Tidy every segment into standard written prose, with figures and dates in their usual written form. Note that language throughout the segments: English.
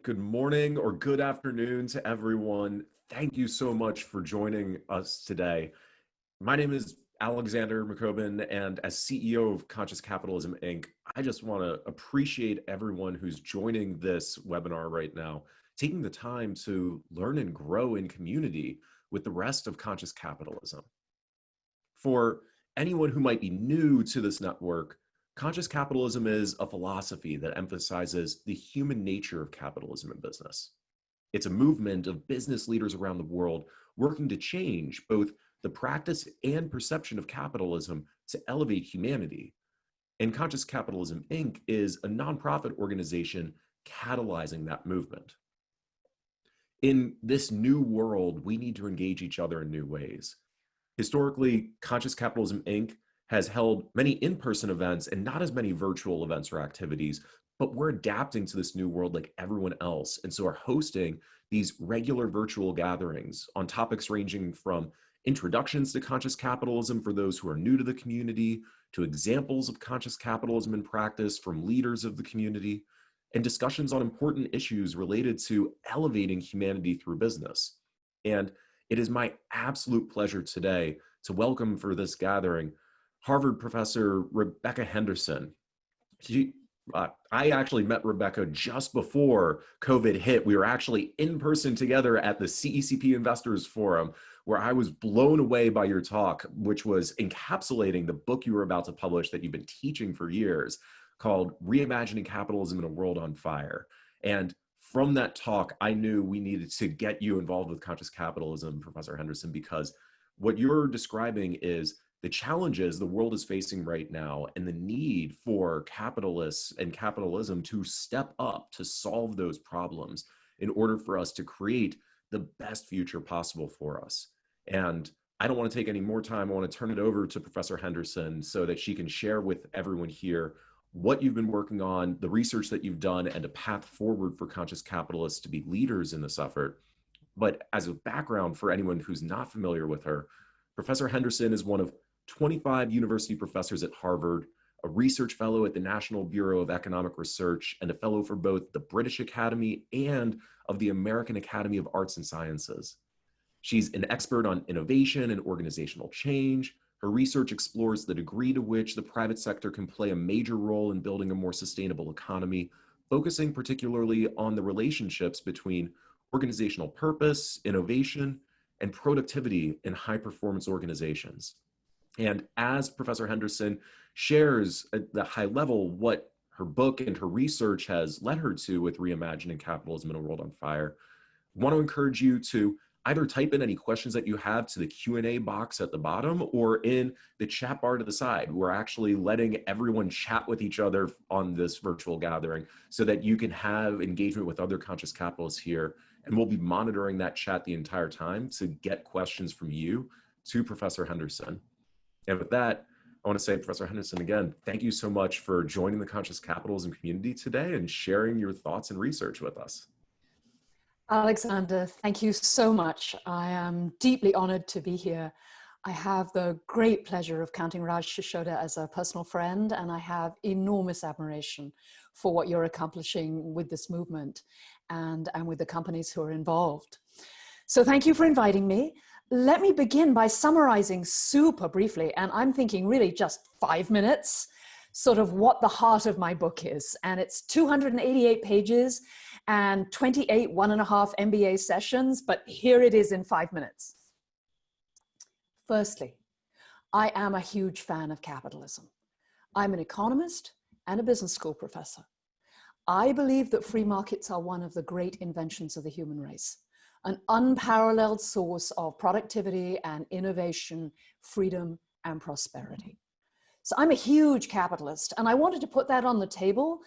Good morning or good afternoon to everyone. Thank you so much for joining us today. My name is Alexander McCobin, and as CEO of Conscious Capitalism, Inc., I just want to appreciate everyone who's joining this webinar right now, taking the time to learn and grow in community with the rest of Conscious Capitalism. For anyone who might be new to this network, Conscious Capitalism is a philosophy that emphasizes the human nature of capitalism and business. It's a movement of business leaders around the world working to change both the practice and perception of capitalism to elevate humanity. And Conscious Capitalism, Inc. is a nonprofit organization catalyzing that movement. In this new world, we need to engage each other in new ways. Historically, Conscious Capitalism, Inc. has held many in-person events and not as many virtual events or activities, but we're adapting to this new world like everyone else. And so are hosting these regular virtual gatherings on topics ranging from introductions to conscious capitalism for those who are new to the community, to examples of conscious capitalism in practice from leaders of the community, and discussions on important issues related to elevating humanity through business. And it is my absolute pleasure today to welcome for this gathering Harvard professor Rebecca Henderson. I actually met Rebecca just before COVID hit. We were actually in person together at the CECP Investors Forum, where I was blown away by your talk, which was encapsulating the book you were about to publish that you've been teaching for years, called Reimagining Capitalism in a World on Fire. And from that talk, I knew we needed to get you involved with conscious capitalism, Professor Henderson, because what you're describing is the challenges the world is facing right now and the need for capitalists and capitalism to step up to solve those problems in order for us to create the best future possible for us. And I don't want to take any more time. I want to turn it over to Professor Henderson so that she can share with everyone here what you've been working on, the research that you've done, and a path forward for conscious capitalists to be leaders in this effort. But as a background for anyone who's not familiar with her, Professor Henderson is one of 25 university professors at Harvard, a research fellow at the National Bureau of Economic Research, and a fellow for both the British Academy and of the American Academy of Arts and Sciences. She's an expert on innovation and organizational change. Her research explores the degree to which the private sector can play a major role in building a more sustainable economy, focusing particularly on the relationships between organizational purpose, innovation, and productivity in high-performance organizations. And as Professor Henderson shares at the high level what her book and her research has led her to with Reimagining Capitalism in a World on Fire, I want to encourage you to either type in any questions that you have to the Q&A box at the bottom or in the chat bar to the side. We're actually letting everyone chat with each other on this virtual gathering so that you can have engagement with other conscious capitalists here. And we'll be monitoring that chat the entire time to get questions from you to Professor Henderson. And with that, I want to say, Professor Henderson, again, thank you so much for joining the Conscious Capitalism community today and sharing your thoughts and research with us. Alexander, thank you so much. I am deeply honored to be here. I have the great pleasure of counting Raj Shishoda as a personal friend, and I have enormous admiration for what you're accomplishing with this movement and with the companies who are involved. So thank you for inviting me. Let me begin by summarizing super briefly, and I'm thinking really just 5 minutes, sort of what the heart of my book is. And it's 288 pages and 28 1.5 MBA sessions, but here it is in 5 minutes. Firstly, I am a huge fan of capitalism. I'm an economist and a business school professor. I believe that free markets are one of the great inventions of the human race, an unparalleled source of productivity and innovation, freedom and prosperity. So I'm a huge capitalist, and I wanted to put that on the table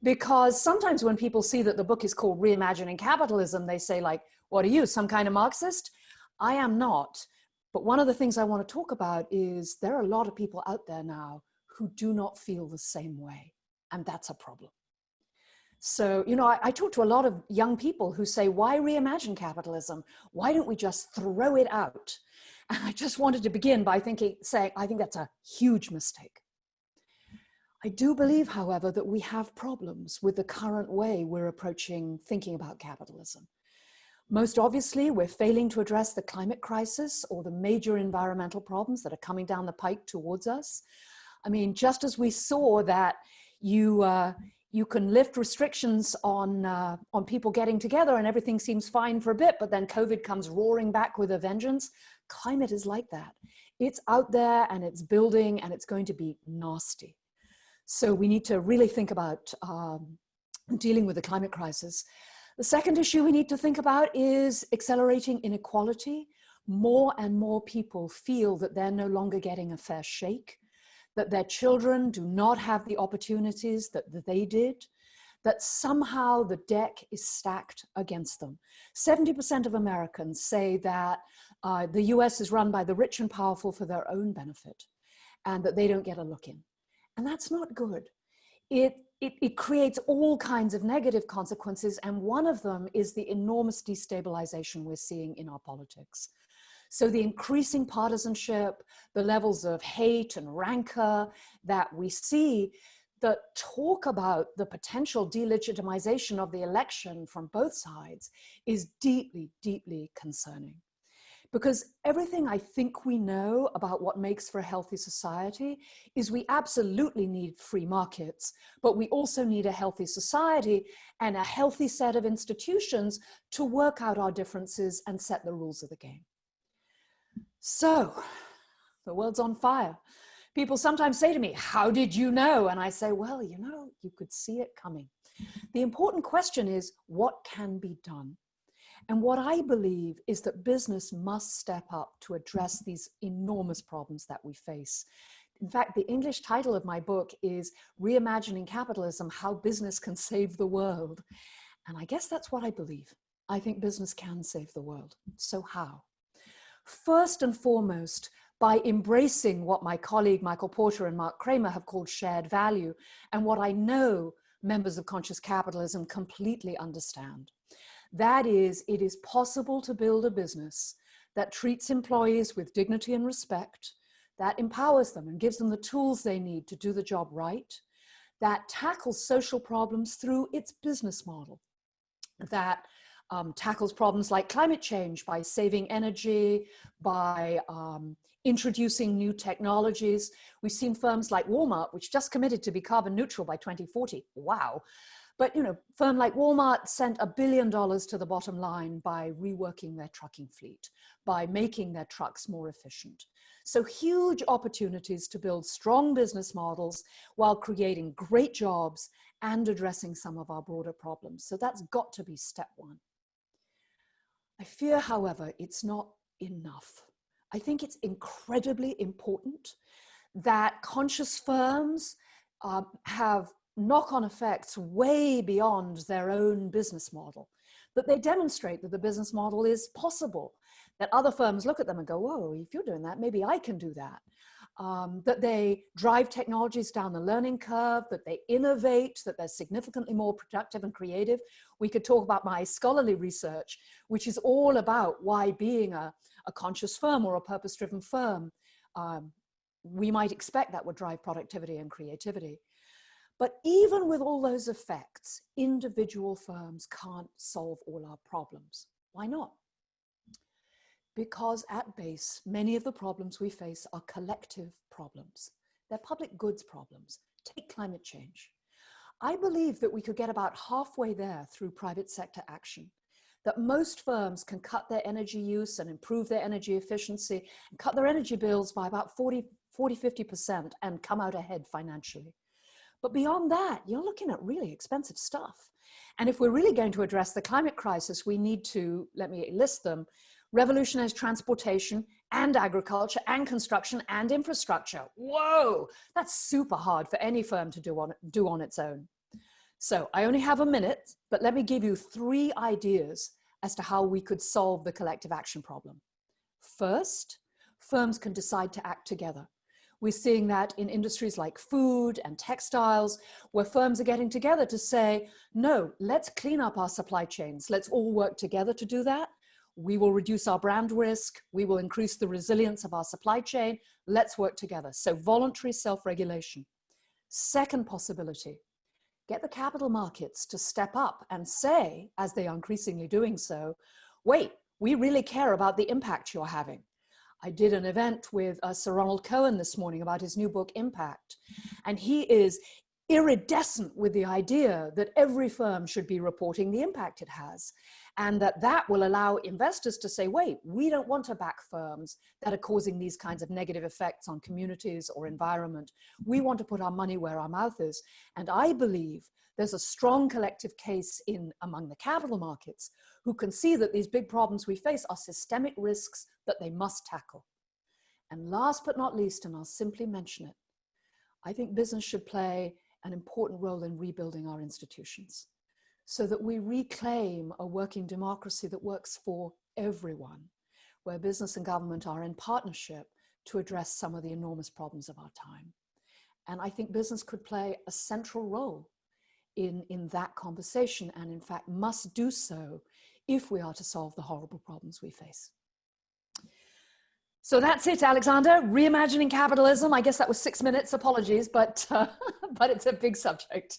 because sometimes when people see that the book is called Reimagining Capitalism, they say like, what are you, some kind of Marxist? I am not. But one of the things I want to talk about is there are a lot of people out there now who do not feel the same way, and that's a problem. So, you know, I talk to a lot of young people who say, why reimagine capitalism? Why don't we just throw it out? And I just wanted to begin by saying, I think that's a huge mistake. I do believe, however, that we have problems with the current way we're approaching thinking about capitalism. Most obviously, we're failing to address the climate crisis or the major environmental problems that are coming down the pike towards us. I mean, just as we saw that you can lift restrictions on people getting together and everything seems fine for a bit, but then COVID comes roaring back with a vengeance. Climate is like that. It's out there and it's building and it's going to be nasty. So we need to really think about dealing with the climate crisis. The second issue we need to think about is accelerating inequality. More and more people feel that they're no longer getting a fair shake, that their children do not have the opportunities that they did, that somehow the deck is stacked against them. 70% of Americans say that the US is run by the rich and powerful for their own benefit and that they don't get a look in. And that's not good. It creates all kinds of negative consequences, and one of them is the enormous destabilization we're seeing in our politics. So the increasing partisanship, the levels of hate and rancor that we see that talk about the potential delegitimization of the election from both sides is deeply, deeply concerning. Because everything I think we know about what makes for a healthy society is we absolutely need free markets, but we also need a healthy society and a healthy set of institutions to work out our differences and set the rules of the game. So, the world's on fire. People sometimes say to me, how did you know? And I say, well, you know, you could see it coming. The important question is, what can be done? And what I believe is that business must step up to address these enormous problems that we face. In fact, the English title of my book is Reimagining Capitalism, How Business Can Save the World. And I guess that's what I believe. I think business can save the world. So how? First and foremost, by embracing what my colleague Michael Porter and Mark Kramer have called shared value, and what I know members of Conscious Capitalism completely understand. That is, it is possible to build a business that treats employees with dignity and respect, that empowers them and gives them the tools they need to do the job right, that tackles social problems through its business model, that tackles problems like climate change by saving energy, by introducing new technologies. We've seen firms like Walmart, which just committed to be carbon neutral by 2040. Wow. But, you know, a firm like Walmart sent $1 billion to the bottom line by reworking their trucking fleet, by making their trucks more efficient. So huge opportunities to build strong business models while creating great jobs and addressing some of our broader problems. So that's got to be step one. I fear, however, it's not enough. I think it's incredibly important that conscious firms have knock-on effects way beyond their own business model, that they demonstrate that the business model is possible, that other firms look at them and go, whoa, if you're doing that, maybe I can do that. That they drive technologies down the learning curve, that they innovate, that they're significantly more productive and creative. We could talk about my scholarly research, which is all about why being a conscious firm or a purpose-driven firm, we might expect that would drive productivity and creativity. But even with all those effects, individual firms can't solve all our problems. Why not? Because at base, many of the problems we face are collective problems. They're public goods problems. Take climate change. I believe that we could get about halfway there through private sector action, that most firms can cut their energy use and improve their energy efficiency and cut their energy bills by about 40–50% and come out ahead financially. But beyond that, you're looking at really expensive stuff. And if we're really going to address the climate crisis, we need to, let me list them, revolutionize transportation and agriculture and construction and infrastructure. Whoa, that's super hard for any firm to do on its own. So I only have a minute, but let me give you 3 ideas as to how we could solve the collective action problem. First, firms can decide to act together. We're seeing that in industries like food and textiles, where firms are getting together to say, no, let's clean up our supply chains. Let's all work together to do that. We will reduce our brand risk. We will increase the resilience of our supply chain. Let's work together. So voluntary self-regulation. Second possibility, get the capital markets to step up and say, as they are increasingly doing so, wait, we really care about the impact you're having. I did an event with Sir Ronald Cohen this morning about his new book, Impact. And he is iridescent with the idea that every firm should be reporting the impact it has. And that will allow investors to say, wait, we don't want to back firms that are causing these kinds of negative effects on communities or environment. We want to put our money where our mouth is. And I believe there's a strong collective case among the capital markets who can see that these big problems we face are systemic risks that they must tackle. And last but not least, and I'll simply mention it, I think business should play an important role in rebuilding our institutions so that we reclaim a working democracy that works for everyone, where business and government are in partnership to address some of the enormous problems of our time. And I think business could play a central role in that conversation, and in fact must do so if we are to solve the horrible problems we face. So that's it, Alexander. Reimagining capitalism. I guess that was 6 minutes. Apologies, but it's a big subject.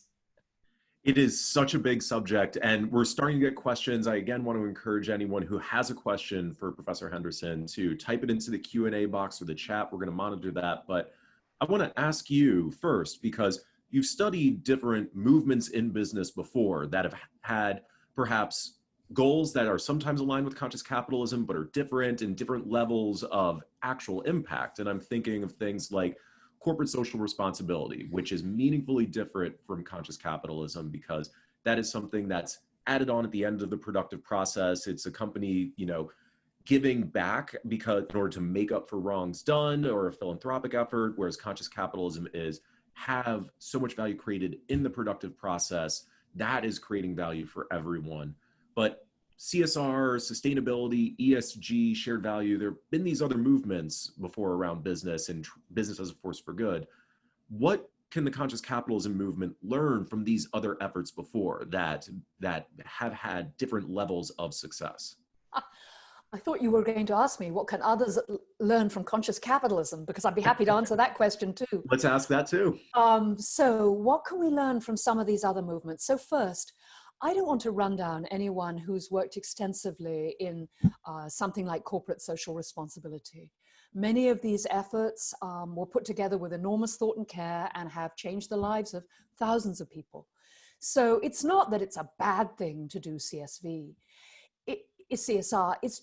It is such a big subject, and we're starting to get questions. I again want to encourage anyone who has a question for Professor Henderson to type it into the Q&A box or the chat. We're going to monitor that, but I want to ask you first, because you've studied different movements in business before that have had perhaps goals that are sometimes aligned with conscious capitalism, but are different in different levels of actual impact. And I'm thinking of things like corporate social responsibility, which is meaningfully different from conscious capitalism because that is something that's added on at the end of the productive process. It's a company, giving back because in order to make up for wrongs done, or a philanthropic effort, whereas conscious capitalism is have so much value created in the productive process that is creating value for everyone. But CSR, sustainability, ESG, shared value, there have been these other movements before around business and business as a force for good. What can the conscious capitalism movement learn from these other efforts before that have had different levels of success? I thought you were going to ask me, what can others learn from conscious capitalism? Because I'd be happy to answer that question too. Let's ask that too. So what can we learn from some of these other movements? So first, I don't want to run down anyone who's worked extensively in something like corporate social responsibility. Many of these efforts were put together with enormous thought and care and have changed the lives of thousands of people. So it's not that it's a bad thing to do CSV. CSR, it's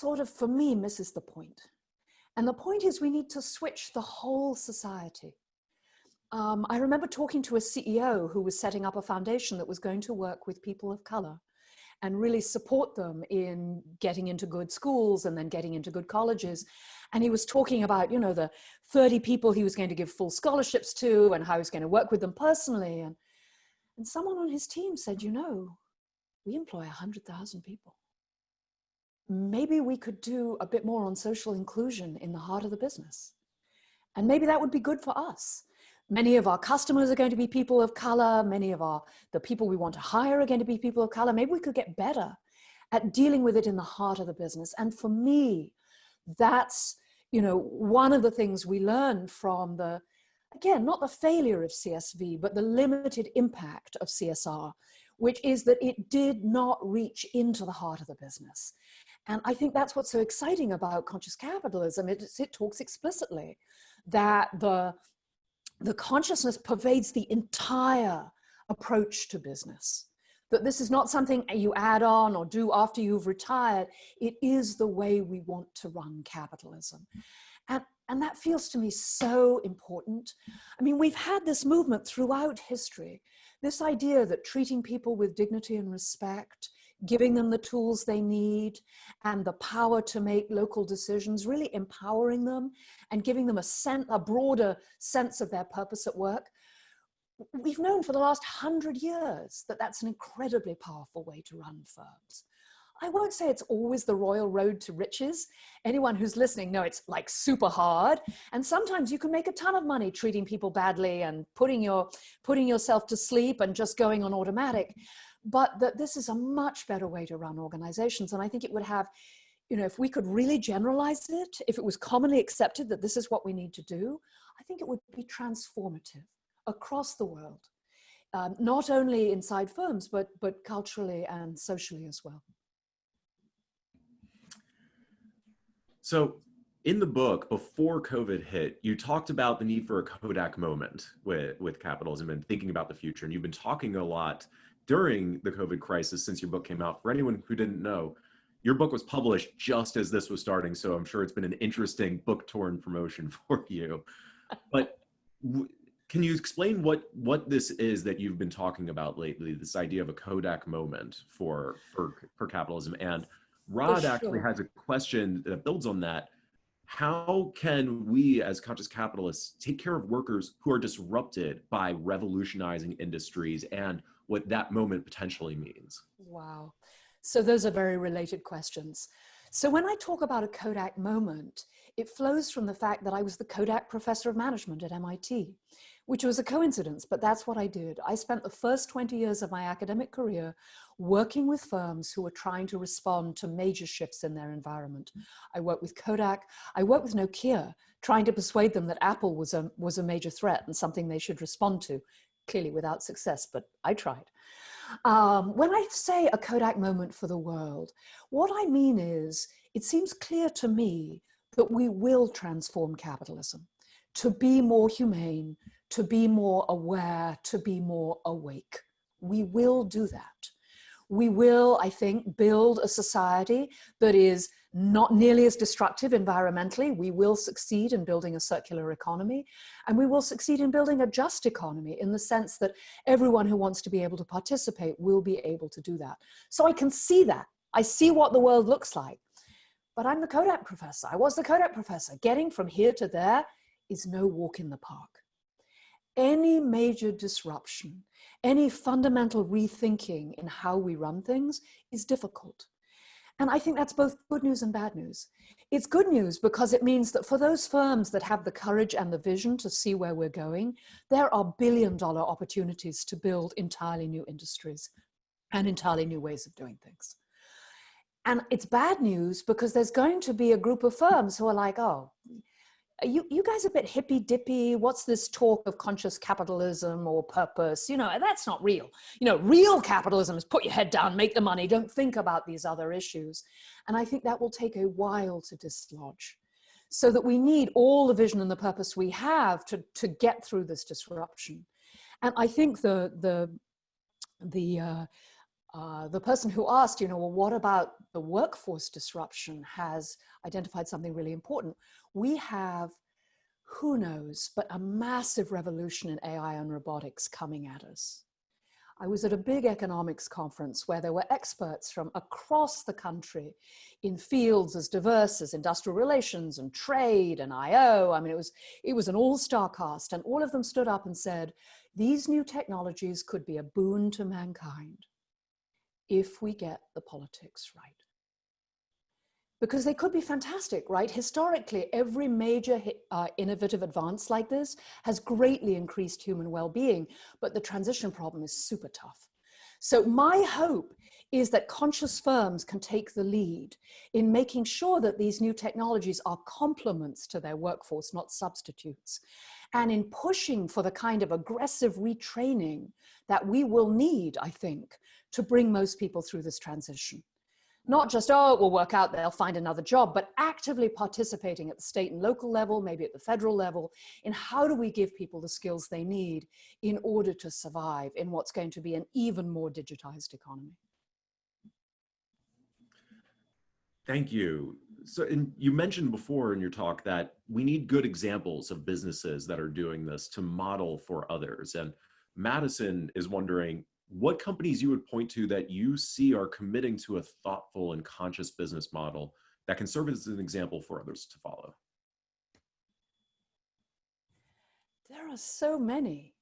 sort of, for me, misses the point. And the point is we need to switch the whole society. I remember talking to a CEO who was setting up a foundation that was going to work with people of color and really support them in getting into good schools and then getting into good colleges. And he was talking about, the 30 people he was going to give full scholarships to and how he was going to work with them personally. And someone on his team said, we employ 100,000 people. Maybe we could do a bit more on social inclusion in the heart of the business. And maybe that would be good for us. Many of our customers are going to be people of color. Many of the people we want to hire are going to be people of color. Maybe we could get better at dealing with it in the heart of the business. And for me, that's, one of the things we learned from again, not the failure of CSV, but the limited impact of CSR, which is that it did not reach into the heart of the business. And I think that's what's so exciting about conscious capitalism. It talks explicitly that the consciousness pervades the entire approach to business. That this is not something you add on or do after you've retired. It is the way we want to run capitalism. And that feels to me so important. I mean, we've had this movement throughout history, this idea that treating people with dignity and respect, giving them the tools they need and the power to make local decisions, really empowering them and giving them a broader sense of their purpose at work. We've known for the last 100 years that that's an incredibly powerful way to run firms. I won't say it's always the royal road to riches. Anyone who's listening know it's like super hard. And sometimes you can make a ton of money treating people badly and putting yourself to sleep and just going on automatic. But that this is a much better way to run organizations. And I think it would have, if we could really generalize it, if it was commonly accepted that this is what we need to do, I think it would be transformative across the world, not only inside firms, but culturally and socially as well. So in the book, before COVID hit, you talked about the need for a Kodak moment with capitalism and thinking about the future. And you've been talking a lot during the COVID crisis since your book came out. For anyone who didn't know, your book was published just as this was starting. So I'm sure it's been an interesting book tour and promotion for you. But can you explain what this is that you've been talking about lately, this idea of a Kodak moment for capitalism? And Rod actually has a question that builds on that. How can we as conscious capitalists take care of workers who are disrupted by revolutionizing industries and what that moment potentially means? Wow. So those are very related questions. So when I talk about a Kodak moment, it flows from the fact that I was the Kodak professor of management at MIT, which was a coincidence, but that's what I did. I spent the first 20 years of my academic career working with firms who were trying to respond to major shifts in their environment. I worked with Kodak, I worked with Nokia, trying to persuade them that Apple was a major threat and something they should respond to, clearly without success, but I tried. When I say a Kodak moment for the world, what I mean is, it seems clear to me that we will transform capitalism to be more humane, to be more aware, to be more awake. We will do that. We will, I think, build a society that is not nearly as destructive environmentally. We will succeed in building a circular economy, and we will succeed in building a just economy in the sense that everyone who wants to be able to participate will be able to do that. So I can see that. I see what the world looks like. But I'm the Kodak professor. I was the Kodak professor. Getting from here to there is no walk in the park. Any major disruption, any fundamental rethinking in how we run things is difficult. And I think that's both good news and bad news. It's good news because it means that for those firms that have the courage and the vision to see where we're going, there are billion-dollar opportunities to build entirely new industries and entirely new ways of doing things. And it's bad news because there's going to be a group of firms who are like, oh, you guys are a bit hippy dippy. What's this talk of conscious capitalism or purpose? You know, that's not real. You know, real capitalism is put your head down, make the money, don't think about these other issues. And I think that will take a while to dislodge. So that we need all the vision and the purpose we have to get through this disruption. And I think the person who asked, you know, well, what about the workforce disruption has identified something really important. We have, who knows, but a massive revolution in AI and robotics coming at us. I was at a big economics conference where there were experts from across the country in fields as diverse as industrial relations and trade and IO. I mean, it was an all-star cast, and all of them stood up and said, these new technologies could be a boon to mankind if we get the politics right. Because they could be fantastic, right? Historically, every major innovative advance like this has greatly increased human well-being, but the transition problem is super tough. So my hope is that conscious firms can take the lead in making sure that these new technologies are complements to their workforce, not substitutes, and in pushing for the kind of aggressive retraining that we will need, I think, to bring most people through this transition. Not just, oh, it will work out, they'll find another job, but actively participating at the state and local level, maybe at the federal level, in how do we give people the skills they need in order to survive in what's going to be an even more digitized economy. Thank you. So, and you mentioned before in your talk that we need good examples of businesses that are doing this to model for others. And Madison is wondering what companies you would point to that you see are committing to a thoughtful and conscious business model that can serve as an example for others to follow. There are so many.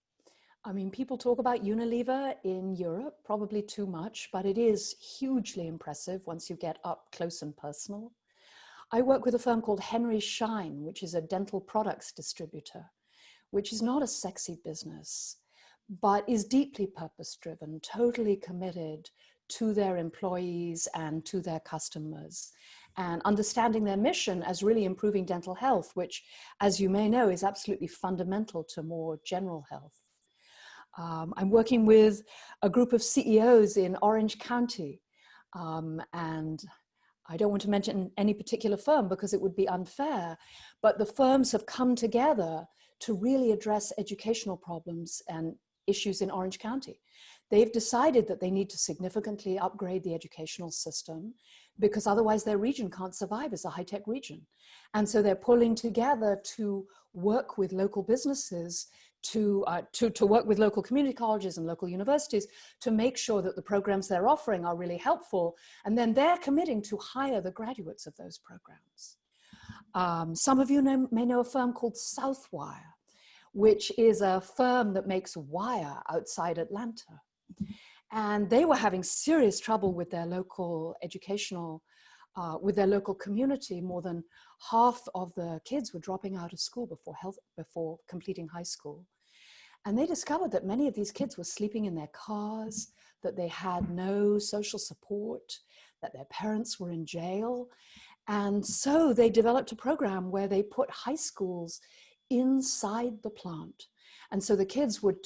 I mean, people talk about Unilever in Europe, probably too much, but it is hugely impressive once you get up close and personal. I work with a firm called Henry Schein, which is a dental products distributor, which is not a sexy business, but is deeply purpose-driven, totally committed to their employees and to their customers. and understanding their mission as really improving dental health, which, as you may know, is absolutely fundamental to more general health. I'm working with a group of CEOs in Orange County, and I don't want to mention any particular firm because it would be unfair, but the firms have come together to really address educational problems and issues in Orange County. They've decided that they need to significantly upgrade the educational system because otherwise their region can't survive as a high-tech region. And so they're pulling together to work with local businesses, to work with local community colleges and local universities to make sure that the programs they're offering are really helpful. And then they're committing to hire the graduates of those programs. Some of you may know a firm called Southwire, which is a firm that makes wire outside Atlanta. And they were having serious trouble with their local educational, with their local community. More than half of the kids were dropping out of school before completing high school. And they discovered that many of these kids were sleeping in their cars, that they had no social support, that their parents were in jail. And so they developed a program where they put high schools inside the plant. And so the kids would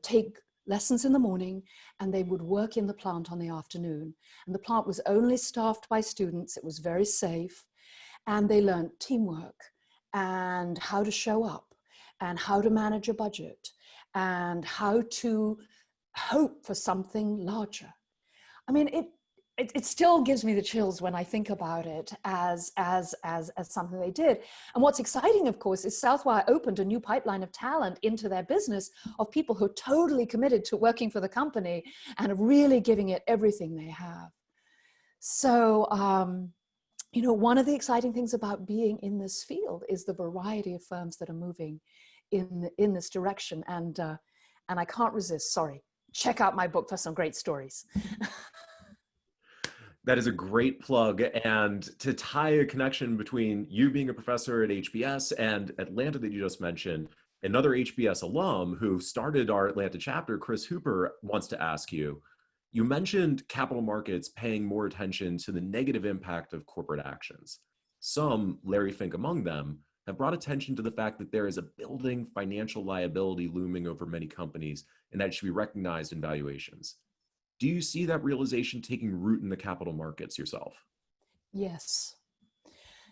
take lessons in the morning and they would work in the plant on the afternoon. And the plant was only staffed by students. It was very safe. And they learned teamwork and how to show up and how to manage a budget and how to hope for something larger. I mean, it still gives me the chills when I think about it as something they did. And what's exciting, of course, is Southwire opened a new pipeline of talent into their business of people who are totally committed to working for the company and are really giving it everything they have. So, you know, one of the exciting things about being in this field is the variety of firms that are moving in this direction. And I can't resist, sorry, check out my book for some great stories. That is a great plug. And to tie a connection between you being a professor at HBS and Atlanta that you just mentioned, another HBS alum who started our Atlanta chapter, Chris Hooper, wants to ask you, you mentioned capital markets paying more attention to the negative impact of corporate actions. Some, Larry Fink among them, have brought attention to the fact that there is a building financial liability looming over many companies and that it should be recognized in valuations. Do you see that realization taking root in the capital markets yourself? Yes.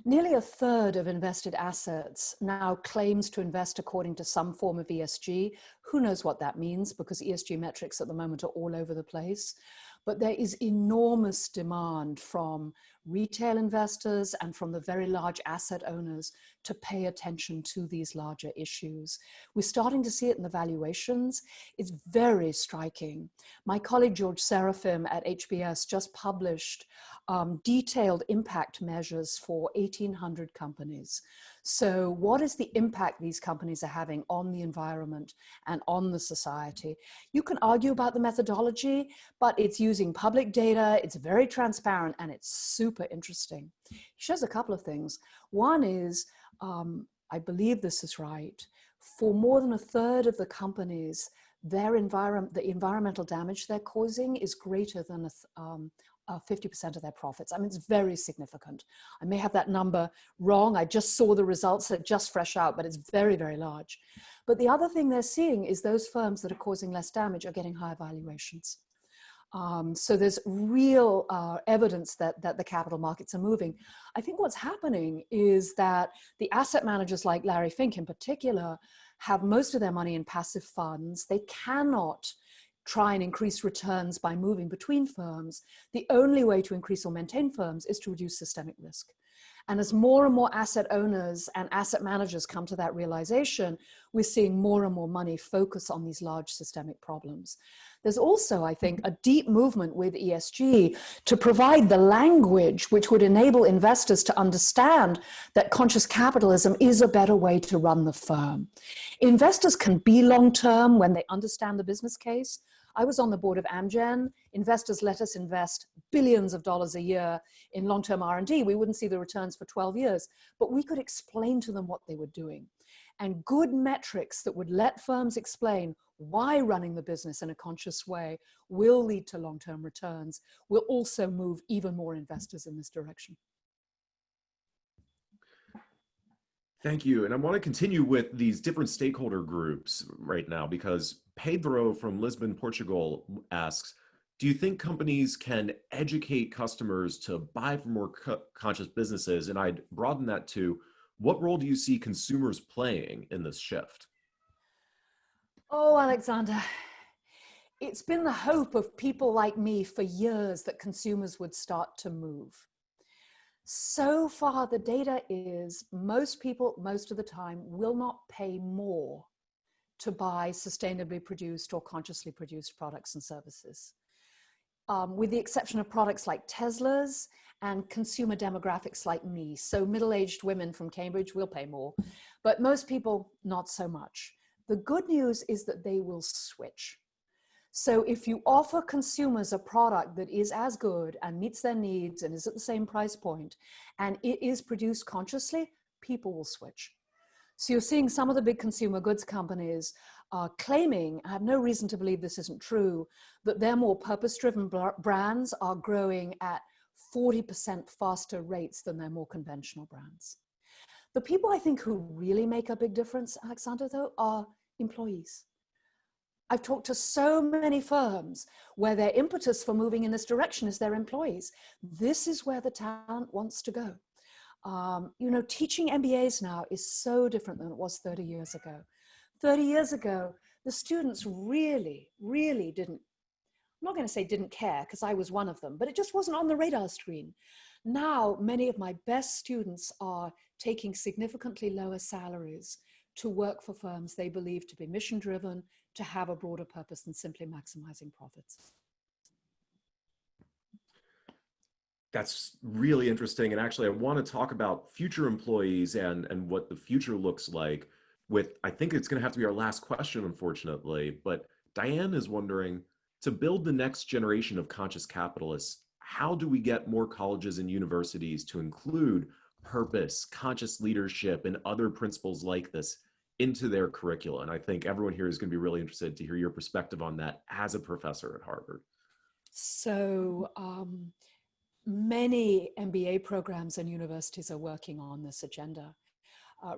Nearly a third of invested assets now claims to invest according to some form of ESG. Who knows what that means, because ESG metrics at the moment are all over the place. But there is enormous demand from retail investors and from the very large asset owners to pay attention to these larger issues. We're starting to see it in the valuations. It's very striking. My colleague George Seraphim at HBS just published detailed impact measures for 1,800 companies. So what is the impact these companies are having on the environment and on the society? You can argue about the methodology, but it's using public data, it's very transparent, and it's super interesting. He shows a couple of things. One is, I believe this is right, for more than a third of the companies, the environmental damage they're causing is greater than 50% of their profits. I mean, it's very significant. I may have that number wrong. I just saw the results, they're just fresh out, but it's very, very large. But the other thing they're seeing is those firms that are causing less damage are getting higher valuations. So there's real evidence that the capital markets are moving. I think what's happening is that the asset managers like Larry Fink in particular have most of their money in passive funds. They cannot try and increase returns by moving between firms. The only way to increase or maintain firms is to reduce systemic risk. And as more and more asset owners and asset managers come to that realization, we're seeing more and more money focus on these large systemic problems. There's also, I think, a deep movement with ESG to provide the language which would enable investors to understand that conscious capitalism is a better way to run the firm. Investors can be long-term when they understand the business case. I was on the board of Amgen. Investors let us invest billions of dollars a year in long-term R&D. We wouldn't see the returns for 12 years, but we could explain to them what they were doing. and good metrics that would let firms explain why running the business in a conscious way will lead to long-term returns will also move even more investors in this direction. Thank you. And I want to continue with these different stakeholder groups right now, because Pedro from Lisbon, Portugal asks, do you think companies can educate customers to buy from more conscious businesses? And I'd broaden that to, what role do you see consumers playing in this shift? Oh, Alexander, it's been the hope of people like me for years that consumers would start to move. So far, the data is most people, most of the time, will not pay more to buy sustainably produced or consciously produced products and services. With the exception of products like Tesla's and consumer demographics like me. So middle-aged women from Cambridge will pay more, but most people, not so much. The good news is that they will switch. So if you offer consumers a product that is as good and meets their needs and is at the same price point, and it is produced consciously, people will switch. So you're seeing some of the big consumer goods companies claiming, I have no reason to believe this isn't true, that their more purpose-driven brands are growing at 40% faster rates than their more conventional brands. The people I think who really make a big difference, Alexander, though, are employees. I've talked to so many firms where their impetus for moving in this direction is their employees. This is where the talent wants to go. You know, teaching MBAs now is so different than it was 30 years ago. 30 years ago, the students really, really didn't, I'm not going to say didn't care because I was one of them, but it just wasn't on the radar screen. Now, many of my best students are taking significantly lower salaries to work for firms they believe to be mission-driven, to have a broader purpose than simply maximizing profits. That's really interesting. And actually, I want to talk about future employees and what the future looks like with, I think it's going to have to be our last question, unfortunately. But Diane is wondering, to build the next generation of conscious capitalists, how do we get more colleges and universities to include purpose, conscious leadership, and other principles like this into their curricula? And I think everyone here is going to be really interested to hear your perspective on that as a professor at Harvard. So many MBA programs and universities are working on this agenda.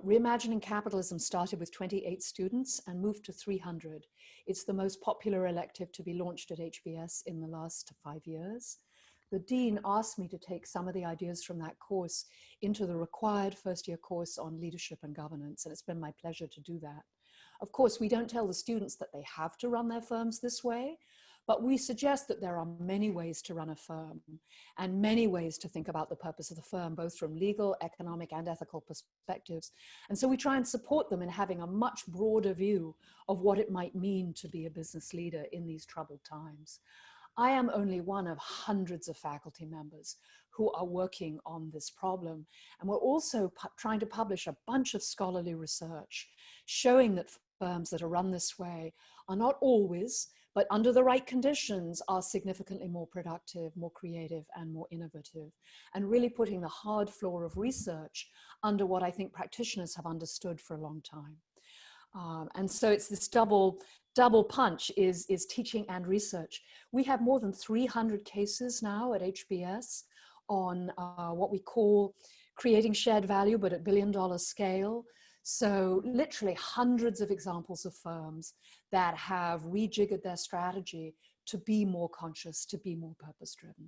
Reimagining Capitalism started with 28 students and moved to 300. It's the most popular elective to be launched at HBS in the last 5 years. The dean asked me to take some of the ideas from that course into the required first-year course on leadership and governance, and it's been my pleasure to do that. Of course, we don't tell the students that they have to run their firms this way, but we suggest that there are many ways to run a firm and many ways to think about the purpose of the firm, both from legal, economic, and ethical perspectives. And so we try and support them in having a much broader view of what it might mean to be a business leader in these troubled times. I am only one of hundreds of faculty members who are working on this problem. And we're also trying to publish a bunch of scholarly research showing that firms that are run this way are not always, but under the right conditions, are significantly more productive, more creative, and more innovative, and really putting the hard floor of research under what I think practitioners have understood for a long time. And so it's this double punch is teaching and research. We have more than 300 cases now at HBS on what we call creating shared value, but at billion-dollar scale. So literally hundreds of examples of firms that have rejiggered their strategy to be more conscious, to be more purpose-driven.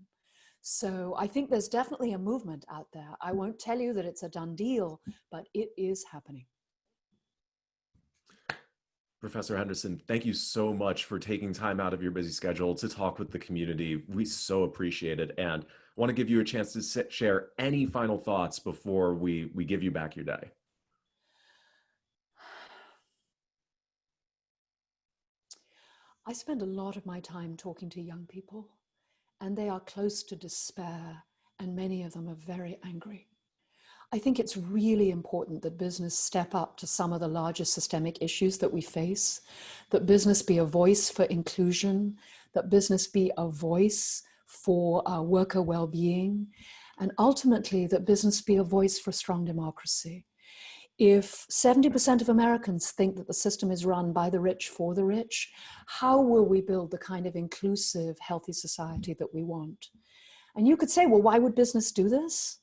So I think there's definitely a movement out there. I won't tell you that it's a done deal, but it is happening. Professor Henderson, thank you so much for taking time out of your busy schedule to talk with the community. We so appreciate it, and want to give you a chance to share any final thoughts before we give you back your day. I spend a lot of my time talking to young people, and they are close to despair, and many of them are very angry. I think it's really important that business step up to some of the largest systemic issues that we face, that business be a voice for inclusion, that business be a voice for worker well-being, and ultimately that business be a voice for strong democracy. If 70% of Americans think that the system is run by the rich for the rich, how will we build the kind of inclusive, healthy society that we want? And you could say, well, why would business do this?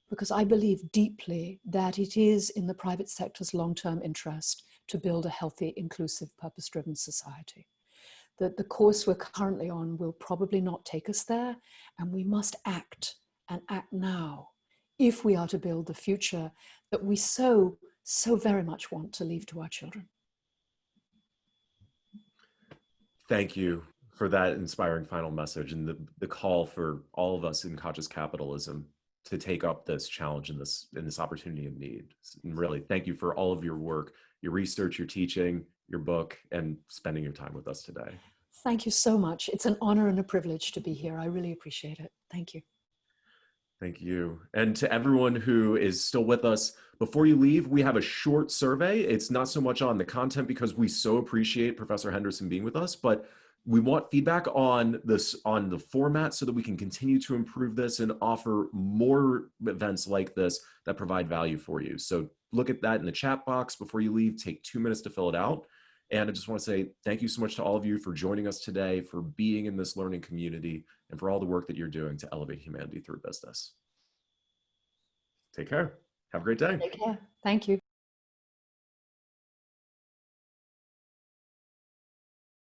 Because I believe deeply that it is in the private sector's long-term interest to build a healthy, inclusive, purpose-driven society. That the course we're currently on will probably not take us there, and we must act, and act now, if we are to build the future that we so very much want to leave to our children. Thank you for that inspiring final message and the call for all of us in conscious capitalism to take up this challenge and this opportunity and need. And really, thank you for all of your work, your research, your teaching, your book, and spending your time with us today. Thank you so much. It's an honor and a privilege to be here. I really appreciate it. Thank you. Thank you. And to everyone who is still with us, before you leave, we have a short survey. It's not so much on the content because we so appreciate Professor Henderson being with us, but we want feedback on the format so that we can continue to improve this and offer more events like this that provide value for you. So look at that in the chat box before you leave. Take 2 minutes to fill it out. And I just want to say thank you so much to all of you for joining us today, for being in this learning community, and for all the work that you're doing to elevate humanity through business. Take care. Have a great day. Take care. Thank you.